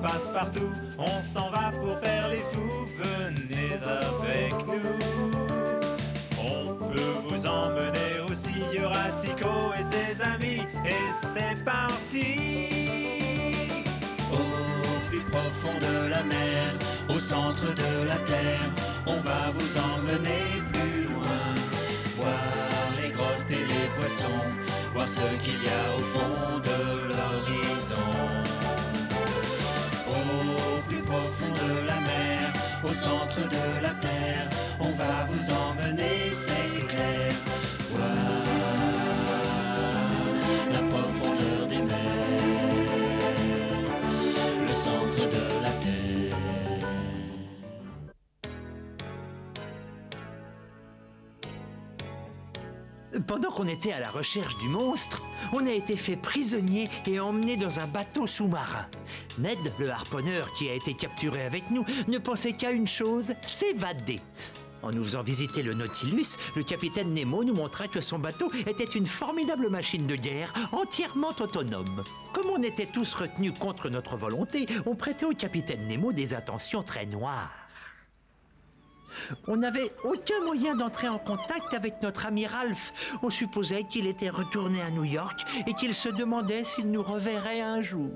passe-partout, on s'en va pour faire les fous, venez avec nous. On peut vous emmener aussi, il y aura Tico et ses amis, et c'est parti. Au plus profond de la mer, au centre de la terre, on va vous emmener plus loin. Voir les grottes et les poissons, voir ce qu'il y a au fond de l'horizon. Au plus profond de la mer, au centre de la terre, on va vous emmener, c'est clair. Voir la profondeur des mers, le centre de la terre. Pendant qu'on était à la recherche du monstre, on a été fait prisonnier et emmené dans un bateau sous-marin. Ned, le harponneur qui a été capturé avec nous, ne pensait qu'à une chose, s'évader. En nous faisant visiter le Nautilus, le capitaine Nemo nous montra que son bateau était une formidable machine de guerre entièrement autonome. Comme on était tous retenus contre notre volonté, on prêtait au capitaine Nemo des attentions très noires. On n'avait aucun moyen d'entrer en contact avec notre ami Ralph. On supposait qu'il était retourné à New York et qu'il se demandait s'il nous reverrait un jour.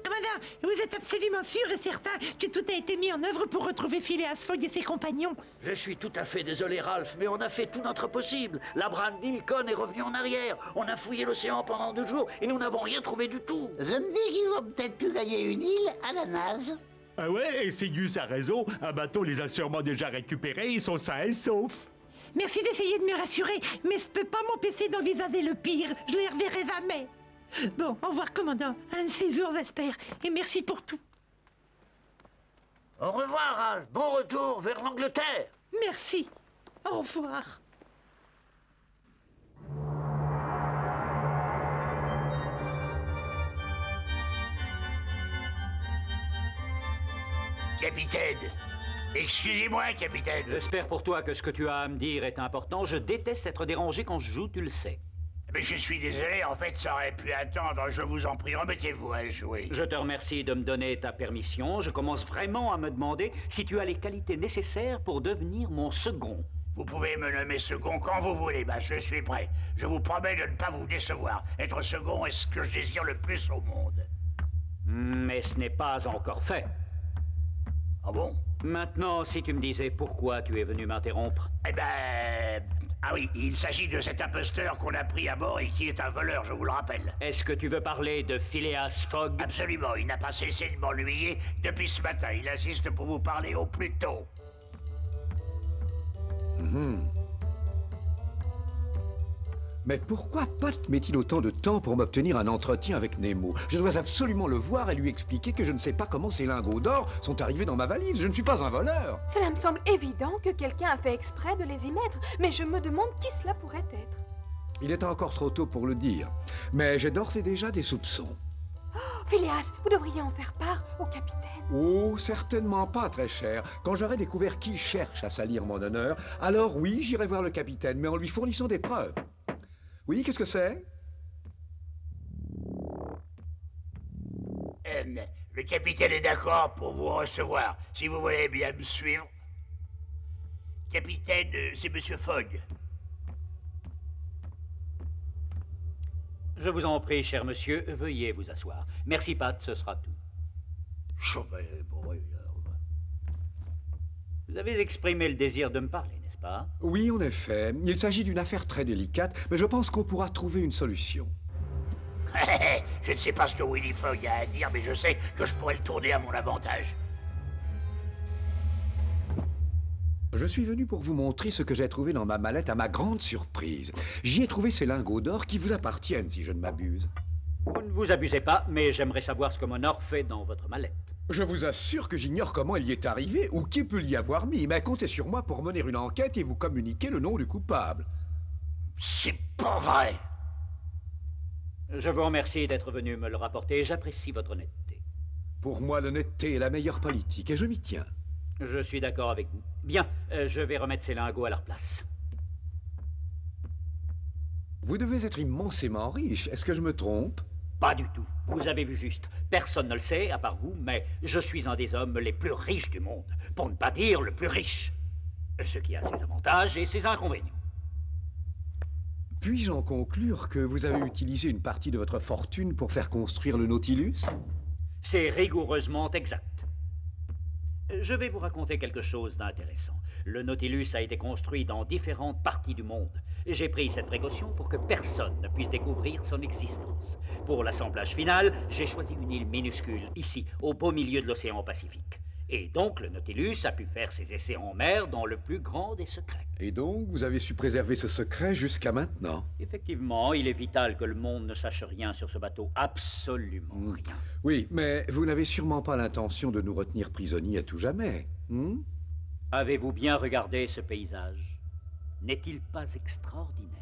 Commandant, vous êtes absolument sûr et certain que tout a été mis en œuvre pour retrouver Phileas Fogg et ses compagnons? Je suis tout à fait désolé, Ralph, mais on a fait tout notre possible. L'Abraham Lincoln est revenu en arrière. On a fouillé l'océan pendant 2 jours et nous n'avons rien trouvé du tout. Je me dis qu'ils ont peut-être pu gagner une île à la nage. Ah ouais, et Ségus a raison, un bateau les a sûrement déjà récupérés, ils sont sains et saufs. Merci d'essayer de me rassurer, mais je peux pas m'empêcher d'envisager le pire. Je les reverrai jamais. Bon, au revoir, commandant. Un de ces jours, j'espère. Et merci pour tout. Au revoir, Ralph. Bon retour vers l'Angleterre. Merci. Au revoir. Capitaine! Excusez-moi, capitaine! J'espère pour toi que ce que tu as à me dire est important. Je déteste être dérangé quand je joue, tu le sais. Mais je suis désolé, en fait, ça aurait pu attendre. Je vous en prie, remettez-vous à jouer. Je te remercie de me donner ta permission. Je commence vraiment à me demander si tu as les qualités nécessaires pour devenir mon second. Vous pouvez me nommer second quand vous voulez, je suis prêt. Je vous promets de ne pas vous décevoir. Être second est ce que je désire le plus au monde. Mais ce n'est pas encore fait. Ah bon? Maintenant, si tu me disais pourquoi tu es venu m'interrompre. Eh ben... Ah oui, il s'agit de cet imposteur qu'on a pris à bord et qui est un voleur, je vous le rappelle. Est-ce que tu veux parler de Phileas Fogg? Absolument, il n'a pas cessé de m'ennuyer depuis ce matin. Il insiste pour vous parler au plus tôt. Mais pourquoi Pat met-il autant de temps pour m'obtenir un entretien avec Nemo? Je dois absolument le voir et lui expliquer que je ne sais pas comment ces lingots d'or sont arrivés dans ma valise. Je ne suis pas un voleur. Cela me semble évident que quelqu'un a fait exprès de les y mettre, mais je me demande qui cela pourrait être. Il est encore trop tôt pour le dire, mais j'ai d'ores et déjà des soupçons. Oh, Phileas, vous devriez en faire part au capitaine. Oh, certainement pas, très cher. Quand j'aurai découvert qui cherche à salir mon honneur, alors oui, j'irai voir le capitaine, mais en lui fournissant des preuves. Oui, qu'est-ce que c'est? Le capitaine est d'accord pour vous recevoir, si vous voulez bien me suivre. Capitaine, c'est Monsieur Fogg. Je vous en prie, cher monsieur, veuillez vous asseoir. Merci, Pat, ce sera tout. Vous avez exprimé le désir de me parler, n'est-ce pas? Oui, en effet. Il s'agit d'une affaire très délicate, mais je pense qu'on pourra trouver une solution. Je ne sais pas ce que Willy Fogg a à dire, mais je sais que je pourrais le tourner à mon avantage. Je suis venu pour vous montrer ce que j'ai trouvé dans ma mallette à ma grande surprise. J'y ai trouvé ces lingots d'or qui vous appartiennent, si je ne m'abuse. Vous ne vous abusez pas, mais j'aimerais savoir ce que mon or fait dans votre mallette. Je vous assure que j'ignore comment il y est arrivé ou qui peut l'y avoir mis, mais comptez sur moi pour mener une enquête et vous communiquer le nom du coupable. C'est pas vrai! Je vous remercie d'être venu me le rapporter. J'apprécie votre honnêteté. Pour moi, l'honnêteté est la meilleure politique et je m'y tiens. Je suis d'accord avec vous. Bien, je vais remettre ces lingots à leur place. Vous devez être immensément riche. Est-ce que je me trompe? Pas du tout. Vous avez vu juste. Personne ne le sait, à part vous, mais je suis un des hommes les plus riches du monde. Pour ne pas dire le plus riche. Ce qui a ses avantages et ses inconvénients. Puis-je en conclure que vous avez utilisé une partie de votre fortune pour faire construire le Nautilus? C'est rigoureusement exact. Je vais vous raconter quelque chose d'intéressant. Le Nautilus a été construit dans différentes parties du monde. J'ai pris cette précaution pour que personne ne puisse découvrir son existence. Pour l'assemblage final, j'ai choisi une île minuscule, ici, au beau milieu de l'océan Pacifique. Et donc, le Nautilus a pu faire ses essais en mer dans le plus grand des secrets. Et donc, vous avez su préserver ce secret jusqu'à maintenant? Effectivement, il est vital que le monde ne sache rien sur ce bateau. Absolument rien. Oui, mais vous n'avez sûrement pas l'intention de nous retenir prisonniers à tout jamais. Avez-vous bien regardé ce paysage? N'est-il pas extraordinaire?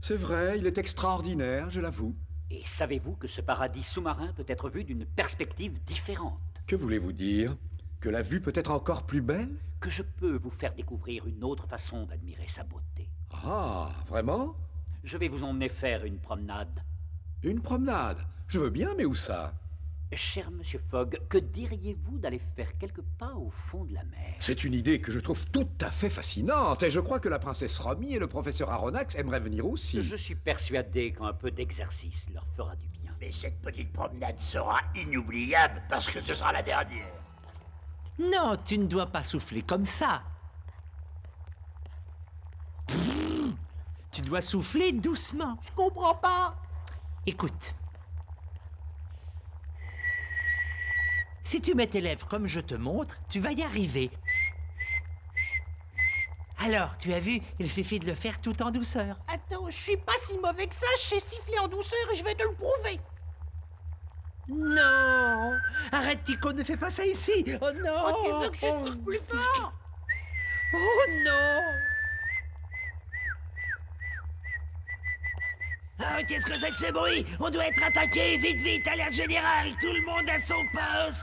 C'est vrai, il est extraordinaire, je l'avoue. Et savez-vous que ce paradis sous-marin peut être vu d'une perspective différente? Que voulez-vous dire? Que la vue peut être encore plus belle? Que je peux vous faire découvrir une autre façon d'admirer sa beauté. Ah, vraiment? Je vais vous emmener faire une promenade. Une promenade? Je veux bien, mais où ça? Cher Monsieur Fogg, que diriez-vous d'aller faire quelques pas au fond de la mer? C'est une idée que je trouve tout à fait fascinante, et je crois que la princesse Romy et le professeur Aronnax aimeraient venir aussi. Je suis persuadé qu'un peu d'exercice leur fera du bien. Mais cette petite promenade sera inoubliable, parce que ce sera la dernière. Non, tu ne dois pas souffler comme ça. Tu dois souffler doucement. Je comprends pas. Écoute. Si tu mets tes lèvres comme je te montre, tu vas y arriver. Alors, tu as vu, il suffit de le faire tout en douceur. Attends, je suis pas si mauvais que ça, je sais siffler en douceur et je vais te le prouver. Non! Arrête, Tico, ne fais pas ça ici! Oh non! Oh, tu veux que je siffle plus fort? Oh non! Ah, qu'est-ce que c'est que ce bruit? On doit être attaqué! Vite, vite, alerte générale! Tout le monde à son poste!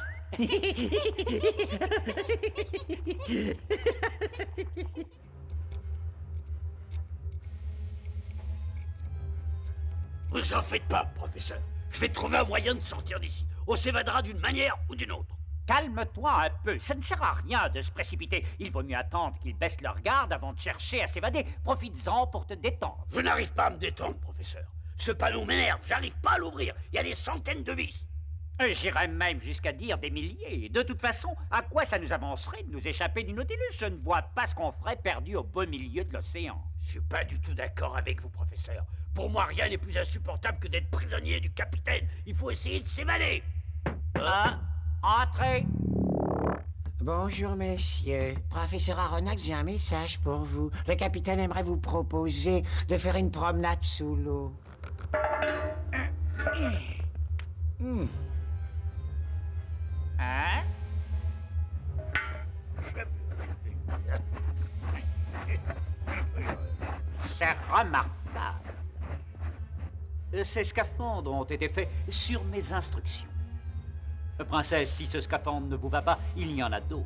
Vous en faites pas, professeur. Je vais trouver un moyen de sortir d'ici. On s'évadera d'une manière ou d'une autre. Calme-toi un peu, ça ne sert à rien de se précipiter. Il vaut mieux attendre qu'ils baissent leur garde avant de chercher à s'évader. Profites-en pour te détendre. Je n'arrive pas à me détendre, professeur. Ce panneau m'énerve, j'arrive pas à l'ouvrir. Il y a des centaines de vis. J'irais même jusqu'à dire des milliers. De toute façon, à quoi ça nous avancerait de nous échapper du Nautilus? Je ne vois pas ce qu'on ferait perdu au beau milieu de l'océan. Je suis pas du tout d'accord avec vous, professeur. Pour moi, rien n'est plus insupportable que d'être prisonnier du capitaine. Il faut essayer de s'évader. Entrez. Bonjour, messieurs. Professeur Aronnax, j'ai un message pour vous. Le capitaine aimerait vous proposer de faire une promenade sous l'eau. Hein? C'est remarquable. Ces scaphandres ont été faits sur mes instructions. Princesse, si ce scaphandre ne vous va pas, il y en a d'autres.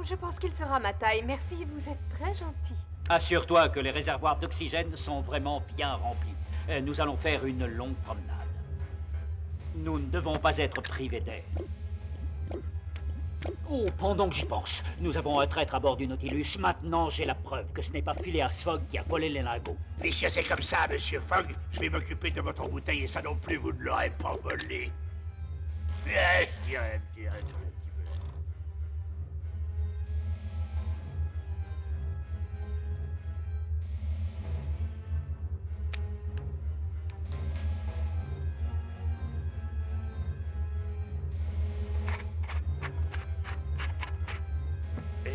Je pense qu'il sera ma taille. Merci, vous êtes très gentil. Assure-toi que les réservoirs d'oxygène sont vraiment bien remplis. Nous allons faire une longue promenade. Nous ne devons pas être privés d'air. Oh, pendant que j'y pense, nous avons un traître à bord du Nautilus. Maintenant, j'ai la preuve que ce n'est pas Phileas Fogg qui a volé les lingots. Puisque c'est comme ça, monsieur Fogg, je vais m'occuper de votre bouteille et ça non plus, vous ne l'aurez pas volé.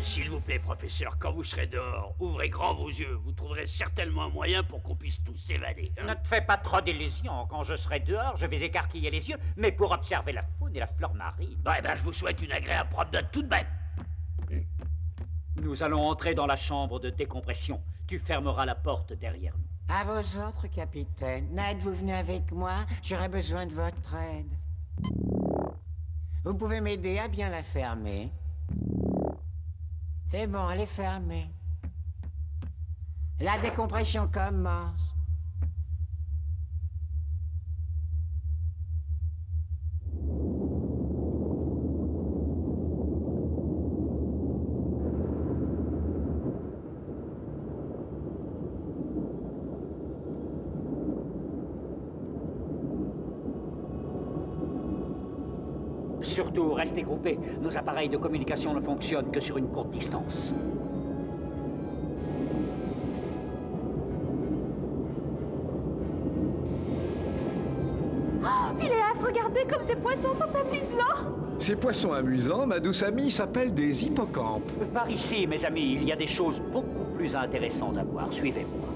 S'il vous plaît, professeur, quand vous serez dehors, ouvrez grand vos yeux. Vous trouverez certainement un moyen pour qu'on puisse tous s'évader. Ne te fais pas trop d'illusions. Quand je serai dehors, je vais écarquiller les yeux, mais pour observer la faune et la flore marine. Eh ben, je vous souhaite une agréable promenade tout de même. Nous allons entrer dans la chambre de décompression. Tu fermeras la porte derrière nous. À vos ordres, capitaine. Ned, vous venez avec moi. J'aurai besoin de votre aide. Vous pouvez m'aider à bien la fermer. C'est bon, elle est fermée. La décompression commence. Surtout, restez groupés. Nos appareils de communication ne fonctionnent que sur une courte distance. Oh, Phileas, regardez comme ces poissons sont amusants! Ces poissons amusants, ma douce amie, s'appellent des hippocampes. Par ici, mes amis, il y a des choses beaucoup plus intéressantes à voir. Suivez-moi.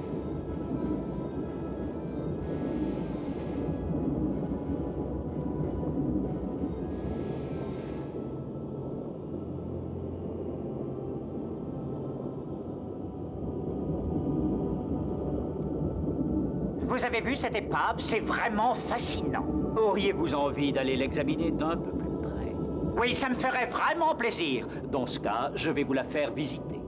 Vous avez vu cette épave? C'est vraiment fascinant. Auriez-vous envie d'aller l'examiner d'un peu plus près? Oui, ça me ferait vraiment plaisir. Dans ce cas, je vais vous la faire visiter.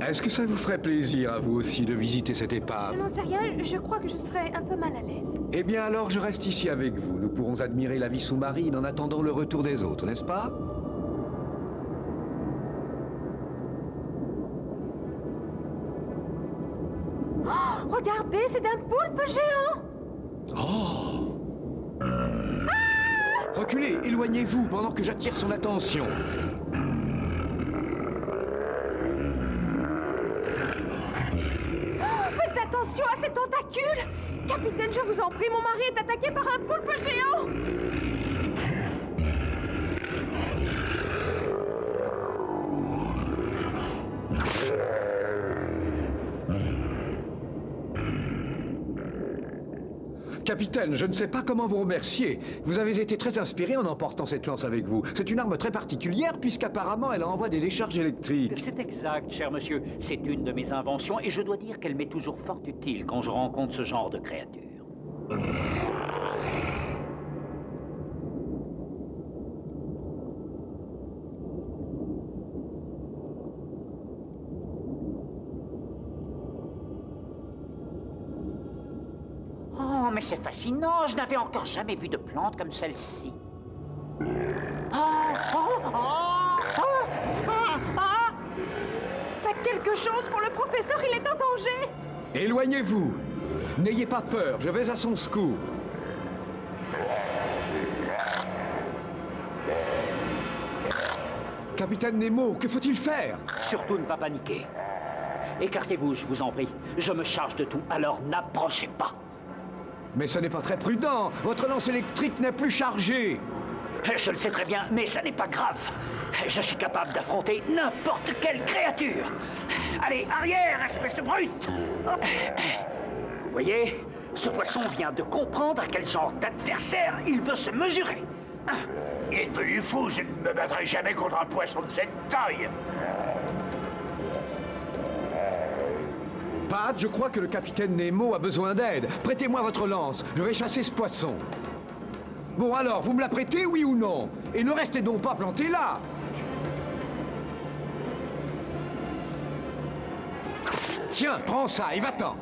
Est-ce que ça vous ferait plaisir à vous aussi de visiter cette épave? Je n'en sais rien, je crois que je serais un peu mal à l'aise. Eh bien alors, je reste ici avec vous. Nous pourrons admirer la vie sous-marine en attendant le retour des autres, n'est-ce pas? Oh, regardez, c'est un poulpe géant! Oh! Reculez, éloignez-vous pendant que j'attire son attention. Faites attention à ces tentacules! Capitaine, je vous en prie, mon mari est attaqué par un poulpe géant! Capitaine, je ne sais pas comment vous remercier. Vous avez été très inspiré en emportant cette lance avec vous. C'est une arme très particulière puisqu'apparemment elle envoie des décharges électriques. C'est exact, cher monsieur. C'est une de mes inventions et je dois dire qu'elle m'est toujours fort utile quand je rencontre ce genre de créature. Oh, mais c'est fascinant. Je n'avais encore jamais vu de plante comme celle-ci. Faites quelque chose pour le professeur, il est en danger! Éloignez-vous. N'ayez pas peur, je vais à son secours. Capitaine Nemo, que faut-il faire? Surtout ne pas paniquer. Écartez-vous, je vous en prie. Je me charge de tout, alors n'approchez pas. Mais ce n'est pas très prudent. Votre lance électrique n'est plus chargée. Je le sais très bien, mais ça n'est pas grave. Je suis capable d'affronter n'importe quelle créature. Allez, arrière, espèce de brute! Vous voyez, ce poisson vient de comprendre à quel genre d'adversaire il veut se mesurer. Il est devenu fou, je ne me battrai jamais contre un poisson de cette taille. Pat, je crois que le capitaine Nemo a besoin d'aide. Prêtez-moi votre lance, je vais chasser ce poisson. Bon alors, vous me la prêtez, oui ou non? Et ne restez donc pas planté là. Tiens, prends ça et va-t'en.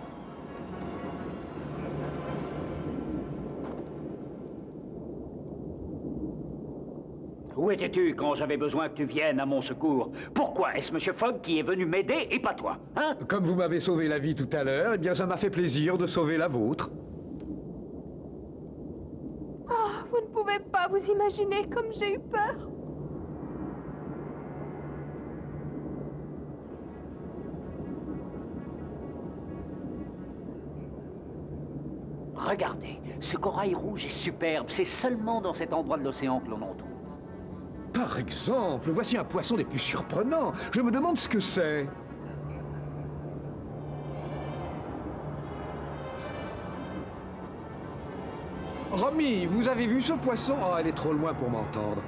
Où étais-tu quand j'avais besoin que tu viennes à mon secours? Pourquoi est-ce M. Fogg qui est venu m'aider et pas toi, hein? Comme vous m'avez sauvé la vie tout à l'heure, eh bien ça m'a fait plaisir de sauver la vôtre. Oh, vous ne pouvez pas vous imaginer comme j'ai eu peur. Regardez, ce corail rouge est superbe. C'est seulement dans cet endroit de l'océan que l'on en trouve. Par exemple, voici un poisson des plus surprenants. Je me demande ce que c'est. Romy, vous avez vu ce poisson? Oh, elle est trop loin pour m'entendre.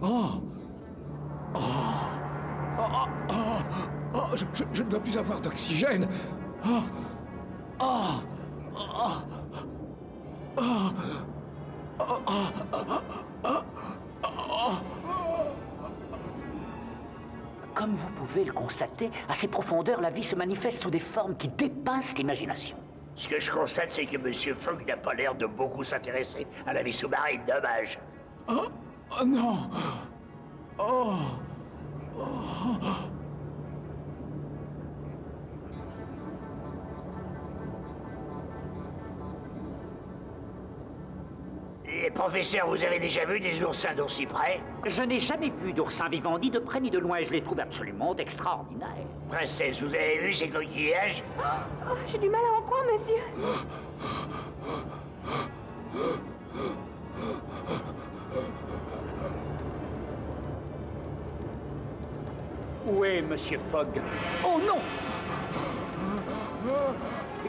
Oh! Oh! Oh! Oh! Oh! Oh! Je ne dois plus avoir d'oxygène. Oh! Oh! Oh! Comme vous pouvez le constater, à ces profondeurs, la vie se manifeste sous des formes qui dépassent l'imagination. Ce que je constate, c'est que M. Fogg n'a pas l'air de beaucoup s'intéresser à la vie sous-marine. Dommage. Oh non. Oh. Et professeur, vous avez déjà vu des oursins d'aussi près? Je n'ai jamais vu d'oursin vivant, ni de près ni de loin, et je les trouve absolument extraordinaires. Princesse, vous avez vu ces coquillages? Oh, j'ai du mal à en croire, monsieur. Où est Monsieur Fogg? Oh non!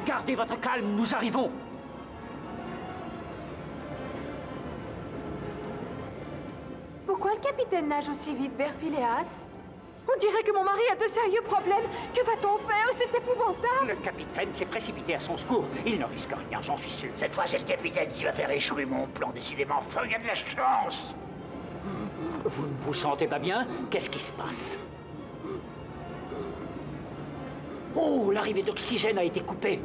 Gardez votre calme, nous arrivons! Pourquoi le capitaine nage aussi vite vers Phileas? On dirait que mon mari a de sérieux problèmes. Que va-t-on faire? C'est épouvantable. Le capitaine s'est précipité à son secours. Il ne risque rien, j'en suis sûr. Cette fois, c'est le capitaine qui va faire échouer mon plan. Décidément, Fogg a de la chance. Vous ne vous sentez pas bien? Qu'est-ce qui se passe? Oh, l'arrivée d'oxygène a été coupée.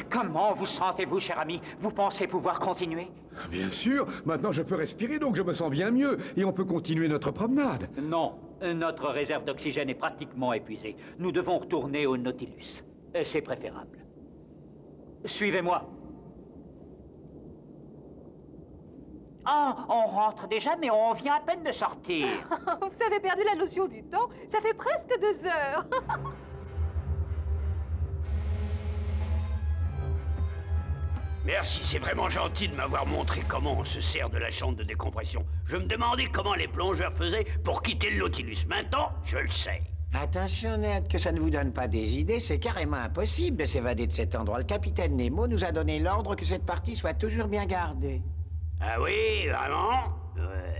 Comment vous sentez-vous, cher ami? Vous pensez pouvoir continuer? Bien sûr, maintenant je peux respirer, donc je me sens bien mieux. Et on peut continuer notre promenade. Non, notre réserve d'oxygène est pratiquement épuisée. Nous devons retourner au Nautilus. C'est préférable. Suivez-moi. Ah, on rentre déjà, mais on vient à peine de sortir. Vous avez perdu la notion du temps. Ça fait presque 2 heures. Merci, c'est vraiment gentil de m'avoir montré comment on se sert de la chambre de décompression. Je me demandais comment les plongeurs faisaient pour quitter le Nautilus. Maintenant, je le sais. Attention, Ned, que ça ne vous donne pas des idées. C'est carrément impossible de s'évader de cet endroit. Le capitaine Nemo nous a donné l'ordre que cette partie soit toujours bien gardée. Ah oui, vraiment? Ouais.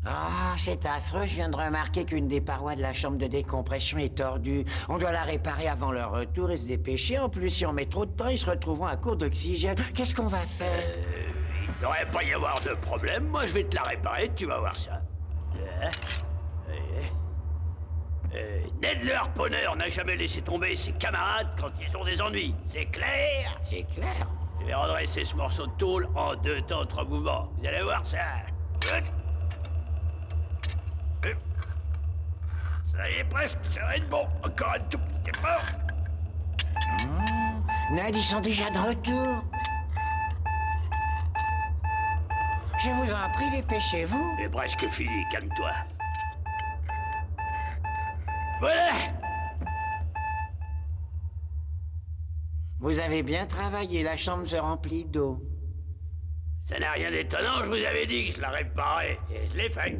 Ah, c'est affreux. Je viens de remarquer qu'une des parois de la chambre de décompression est tordue. On doit la réparer avant leur retour et se dépêcher. En plus, si on met trop de temps, ils se retrouveront à court d'oxygène. Qu'est-ce qu'on va faire? Il ne devrait pas y avoir de problème. Moi, je vais te la réparer, tu vas voir ça. Ned le harponneur n'a jamais laissé tomber ses camarades quand ils ont des ennuis. C'est clair? C'est clair. Je vais redresser ce morceau de tôle en 2 temps, 3 mouvements. Vous allez voir ça. Ça y est presque, ça va être bon. Encore un tout petit effort. Ned, ils sont déjà de retour. Je vous en prie, dépêchez-vous. C'est presque fini, calme-toi. Voilà! Vous avez bien travaillé, la chambre se remplit d'eau. Ça n'a rien d'étonnant, je vous avais dit que je la réparais, et je l'ai fait.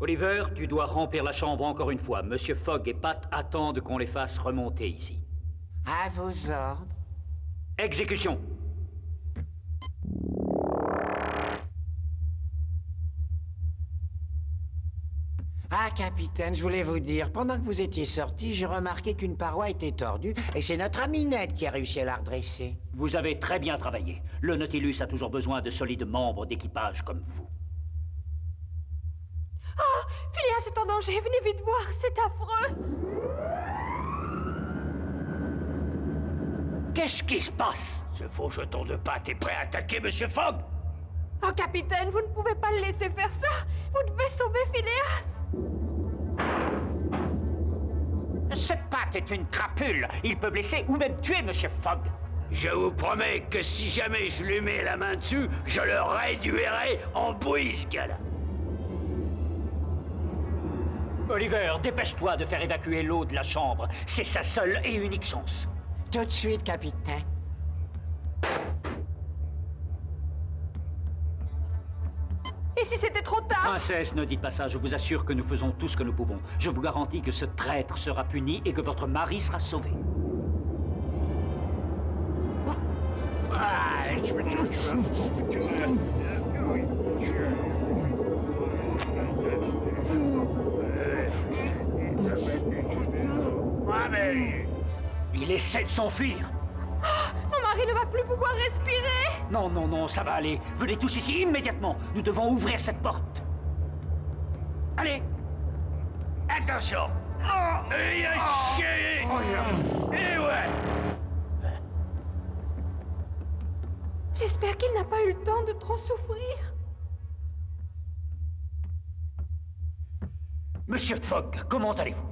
Oliver, tu dois remplir la chambre encore une fois. Monsieur Fogg et Pat attendent qu'on les fasse remonter ici. À vos ordres. Exécution. Ah, capitaine, je voulais vous dire, pendant que vous étiez sorti, j'ai remarqué qu'une paroi était tordue, et c'est notre ami Ned qui a réussi à la redresser. Vous avez très bien travaillé. Le Nautilus a toujours besoin de solides membres d'équipage comme vous. Oh, Phileas est en danger. Venez vite voir, c'est affreux. Qu'est-ce qui se passe? Ce faux jeton de pâte est prêt à attaquer Monsieur Fogg. Oh, capitaine, vous ne pouvez pas le laisser faire ça. Vous devez sauver Phileas. Ce Pat est une crapule. Il peut blesser ou même tuer Monsieur Fogg. Je vous promets que si jamais je lui mets la main dessus, je le réduirai en bouillie, ce gars-là. Oliver, dépêche-toi de faire évacuer l'eau de la chambre. C'est sa seule et unique chance. Tout de suite, capitaine. Et si c'était trop Princesse, ne dites pas ça. Je vous assure que nous faisons tout ce que nous pouvons. Je vous garantis que ce traître sera puni et que votre mari sera sauvé. Il essaie de s'enfuir. Mon mari ne va plus pouvoir respirer. Non, non, non, ça va aller. Venez tous ici immédiatement. Nous devons ouvrir cette porte. Allez. Attention. Et ouais. J'espère qu'il n'a pas eu le temps de trop souffrir. Monsieur Fogg, comment allez-vous?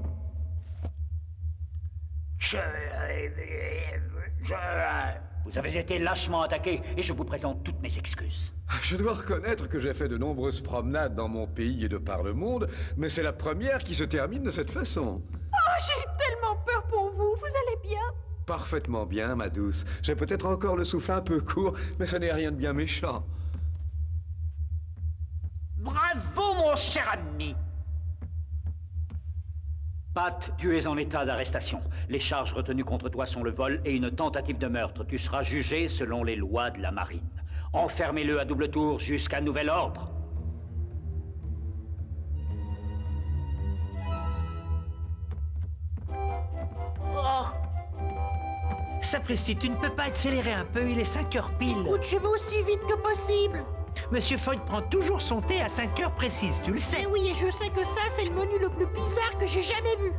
Vous avez été lâchement attaqué et je vous présente toutes mes excuses. Je dois reconnaître que j'ai fait de nombreuses promenades dans mon pays et de par le monde, mais c'est la première qui se termine de cette façon. Oh, j'ai eu tellement peur pour vous. Vous allez bien? Parfaitement bien, ma douce. J'ai peut-être encore le souffle un peu court, mais ce n'est rien de bien méchant. Bravo, mon cher ami! Pat, tu es en état d'arrestation. Les charges retenues contre toi sont le vol et une tentative de meurtre. Tu seras jugé selon les lois de la marine. Enfermez-le à double tour jusqu'à nouvel ordre. Oh! Sapristi, tu ne peux pas accélérer un peu, il est 5 heures pile. Écoute, je vais aussi vite que possible. Monsieur Fogg prend toujours son thé à 5 heures précises, tu le sais. Eh oui, et je sais que ça, c'est le menu le plus bizarre que j'ai jamais vu.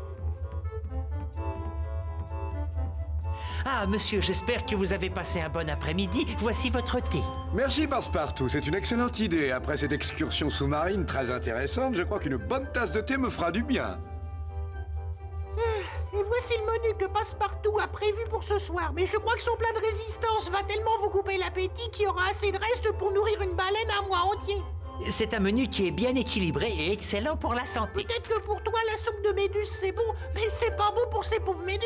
Ah, monsieur, j'espère que vous avez passé un bon après-midi. Voici votre thé. Merci, Passepartout. C'est une excellente idée. Après cette excursion sous-marine très intéressante, je crois qu'une bonne tasse de thé me fera du bien. Et voici le menu que Passepartout a prévu pour ce soir. Mais je crois que son plat de résistance va tellement vous couper l'appétit qu'il y aura assez de restes pour nourrir une baleine un mois entier. C'est un menu qui est bien équilibré et excellent pour la santé. Peut-être que pour toi, la soupe de méduse, c'est bon, mais c'est pas bon pour ces pauvres méduses.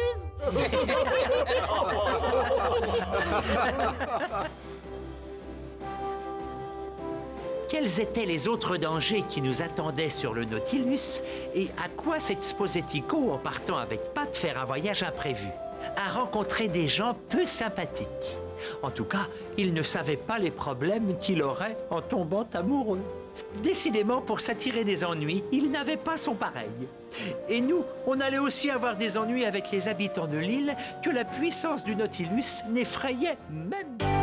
Quels étaient les autres dangers qui nous attendaient sur le Nautilus et à quoi s'exposait Tico en partant avec Pat faire un voyage imprévu? À rencontrer des gens peu sympathiques. En tout cas, il ne savait pas les problèmes qu'il aurait en tombant amoureux. Décidément, pour s'attirer des ennuis, il n'avait pas son pareil. Et nous, on allait aussi avoir des ennuis avec les habitants de l'île que la puissance du Nautilus n'effrayait même pas.